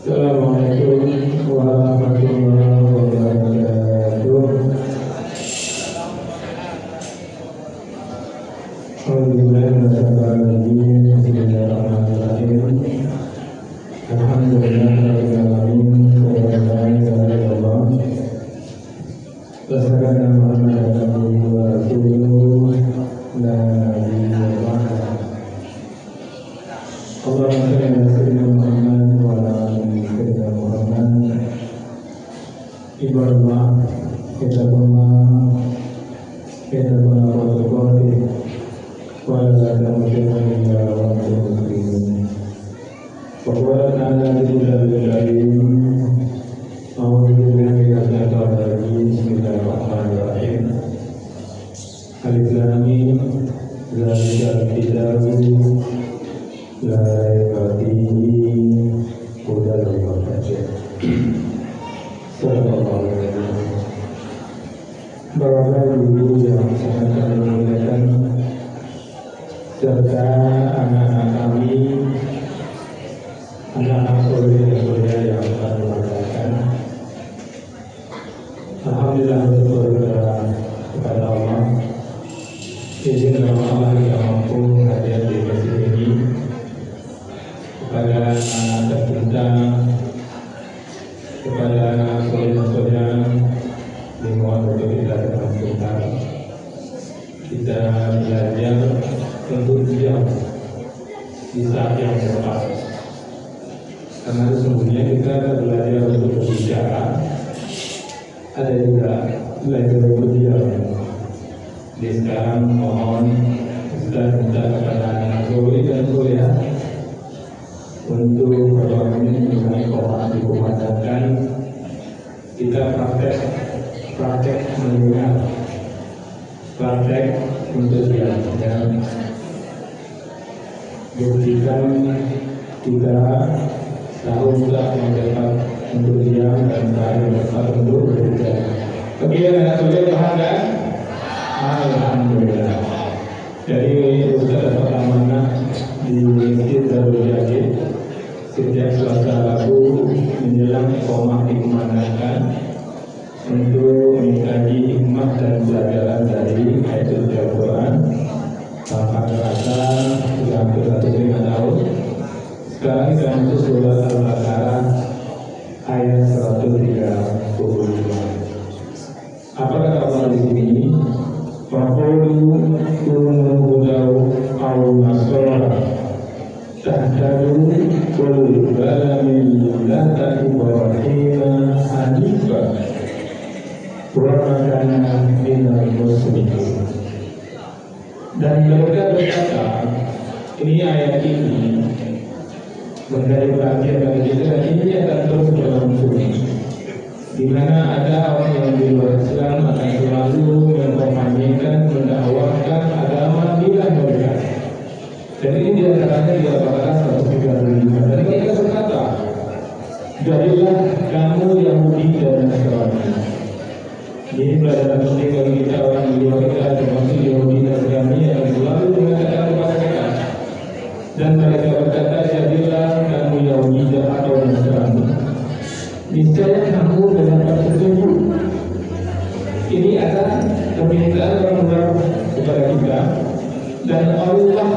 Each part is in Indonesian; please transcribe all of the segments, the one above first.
Assalamualaikum warahmatullahi wabarakatuh. Bismillahirrahmanirrahim. Alhamdulillahirabbil alamin. Wassalamu Muhammadan wa rasuluhu la ilaha illallah. Allahumma shalli ala sayyidina Muhammad wa ala ali sayyidina Muhammad. Ibadallah, kita berdoa ولا تموتن إلا وأنتم مسلمون وقال تعالى بكتابه العليم أعوذ بالله من الشيطان الرجيم بسم الله الرحمن الرحيم ألف لام ميم ذلك الكتاب لا ريب فيه هدى للمتقين صدق الله العظيم. Bapak Ibu yang sangat kami muliakan, serta anak-anak kami, anak-anak saudara-saudara yang kami muliakan. Alhamdulillah bersyukur kepada Allah. Izin Allah yang mampu hadir di masjid ini. Kepada anak tercinta, kepada anak saudara-saudara, dimohon untuk kita tetap sebentar. Kita belajar untuk diam di saat yang tepat, karena sesungguhnya kita belajar untuk berbicara, ada juga belajar untuk diam. Jadi sekarang mohon kita minta kepada anak soleh dan soleha untuk beberapa menit mengenai Quran dikumandangkan. Kita praktek mendengar, praktek untuk diam, dan buktikan kita tahu sudah yang dapat untuk diam dan tahu yang dapat untuk berbicara. Kemudian anak sudah paham kan? Alhamdulillah. Jadi Ustaz pertama di Masjid Darul Jadid setiap Selasa Rabu menjelang Iqamah dikumandangkan untuk mengkaji hikmah dan pelajaran dari ayat Al-Quran. Tanpa terasa sudah hampir 105 tahun. Sekarang kita masuk surat Al-Baqarah ayat 135. Apa kata Allah di sini? Faqulu kunu hudaw aw nasara tahtadu qul bala millata Ibrahim hanifa wa ma kana minal musyrikin. Dan mereka berkata, ini ayat ini menjadi perhatian bagi kita, dan ini akan terus berlangsung, di mana ada orang yang di luar Islam akan selalu memperpanjangkan, mendakwahkan agama bila mereka. Dan ini diantaranya di Al-Baqarah 135. Dan mereka berkata, jadilah kamu Yahudi dan Nasrani. Ini pelajaran penting bagi kita orang di luar kita, termasuk Yahudi dan Nasrani yang selalu mengatakan kepada kita. Dan mereka berkata, jadilah kamu Yahudi atau Nasrani, niscaya kamu mendapat petunjuk. Ini adalah permintaan orang kepada kita, dan Allah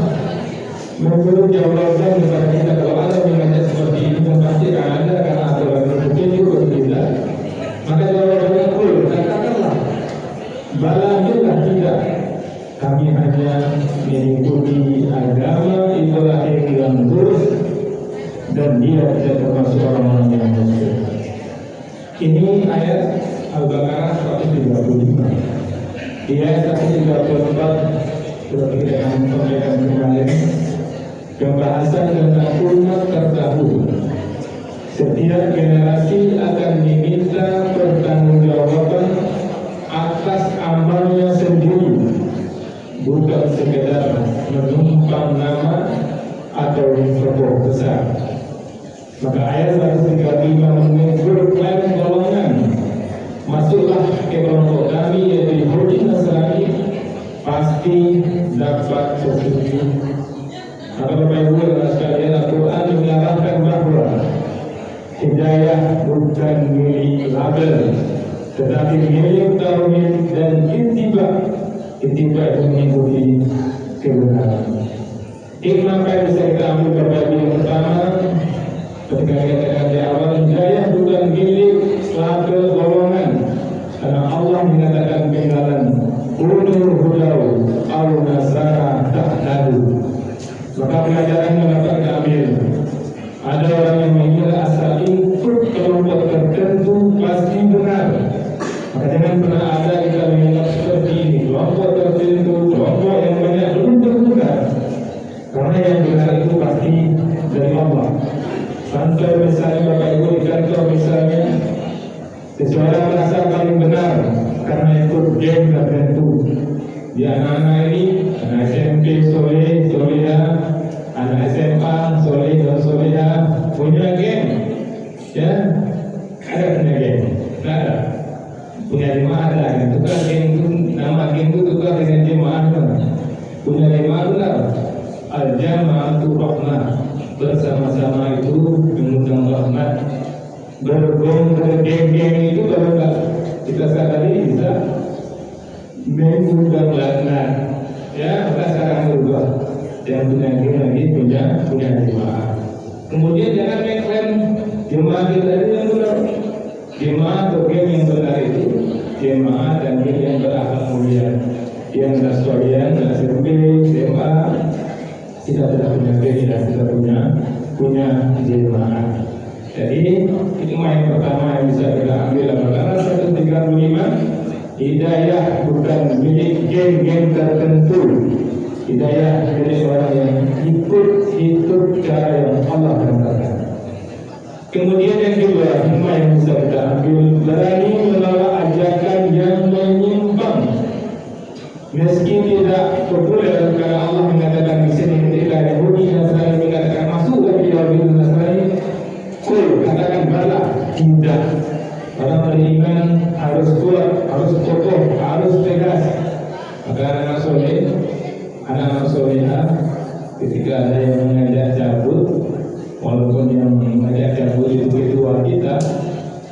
memberi jawaban kepada kita. Kalau Anda mengajak seperti ini, pasti Anda akan ada petunjuk bagi kita. Maka jawabannya kul, katakanlah, balaghillah tidak. Kami hanya mengikuti agama Ibrahim yang lurus, dan dia tidak termasuk orang-orang yang musyrik. Ini ayat Al-Baqarah 135. Di ayat 134 seperti yang sampaikan kemarin, pembahasan tentang umat terdahulu. Setiap generasi akan diminta pertanggungjawaban atas amalnya sendiri, bukan sekedar menumpang nama atau tokoh besar. Maka ayat 135 menegur klaim golongan, masuklah ke kelompok kami yaitu Yahudi Nasrani, pasti dapat petunjuk. Maka Bapak Ibu dan sekalian, Al-Quran mengarahkan bahwa Hidayah bukan milik label, tetapi milik tauhid dan ittiba. Ittiba itu mengikuti kebenaran. Hikmah yang bisa kita ambil berbagi yang pertama, ketika kita katakan di awal, hidayah bukan milik label golongan, karena Allah mengatakan penggalan Qulul hudau aw nasara tahtadu. Maka pelajaran yang dapat kita ambil, ada orang yang mengira asal ikut kelompok tertentu pasti benar. Maka jangan pernah ada kita mengingat seperti ini, kelompok tertentu, kelompok yang banyak belum tentu benar. Karena yang benar itu pasti dari Allah. Sampai misalnya Bapak Ibu di kantor misalnya, seseorang merasa paling benar karena ikut geng tertentu. Di anak-anak ini, anak SMP soleh, soleha, anak SMA soleh dan soleha punya geng, ya ada punya geng, tidak ada punya jemaah ada, kan? Tukar geng itu nama geng itu tukar dengan jemaah kan? Punya jemaah benar, al-jama'atu rahmah, bersama-sama itu mengundang rahmat. Bergeng-geng itu kalau kita sadari bisa mengundang laknat, ya. Maka sekarang berubah, yang punya geng lagi punya jemaah. Kemudian jangan mengklaim jemaah kita itu yang benar. Jemaah atau geng yang benar itu jemaah dan geng yang berakhlak mulia, yang naswayan, SMP, SMA tidak punya geng, tidak punya jemaah. Jadi hikmah yang pertama yang bisa kita ambil adalah 135, hidayah bukan milik geng-geng tertentu. Hidayah milik orang yang ikut cara yang Allah katakan. Kemudian yang kedua, hikmah yang bisa kita ambil, berani menolak ajakan yang menyimpang. Meski tidak populer, karena Allah mengatakan di sini ketika Yahudi Nasrani mengatakan masuk ke Yahudi Nasrani, katakan bala, tidak. Orang beriman harus kuat, harus kokoh, harus tegas. Maka anak solehah, ketika ada yang mengajak cabut, walaupun yang mengajak cabut itu ketua kita,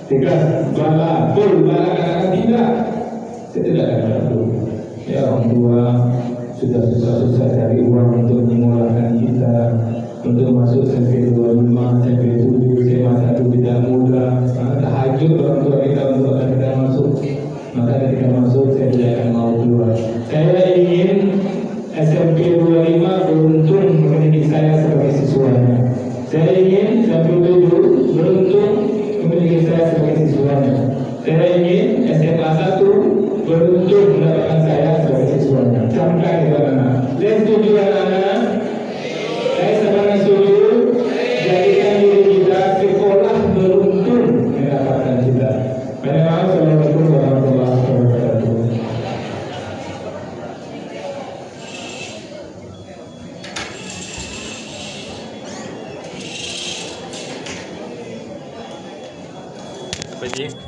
tegas, bala, katakan tidak. Saya tidak akan cabut. Ya, orang tua sudah susah-susah cari uang untuk memulangkan kita, untuk masuk SMP 25, SMP 7, SMA 1 tidak mudah. Tahajud orang tua kita untuk kita masuk. Maka ketika masuk saya tidak akan mau keluar. Saya ingin SMP 25 beruntung memiliki saya sebagai siswanya. Saya ingin SMP 7 beruntung memiliki saya sebagai siswanya. Saya ingin SMA 1 beruntung mendapatkan saya sebagai siswanya. Camkan di mana? Saya setuju anak-anak. Saya sebenarnya setuju. Jadikan diri kita sekolah beruntung mendapatkan kita. Assalamualaikum warahmatullahi wabarakatuh. Apa sih?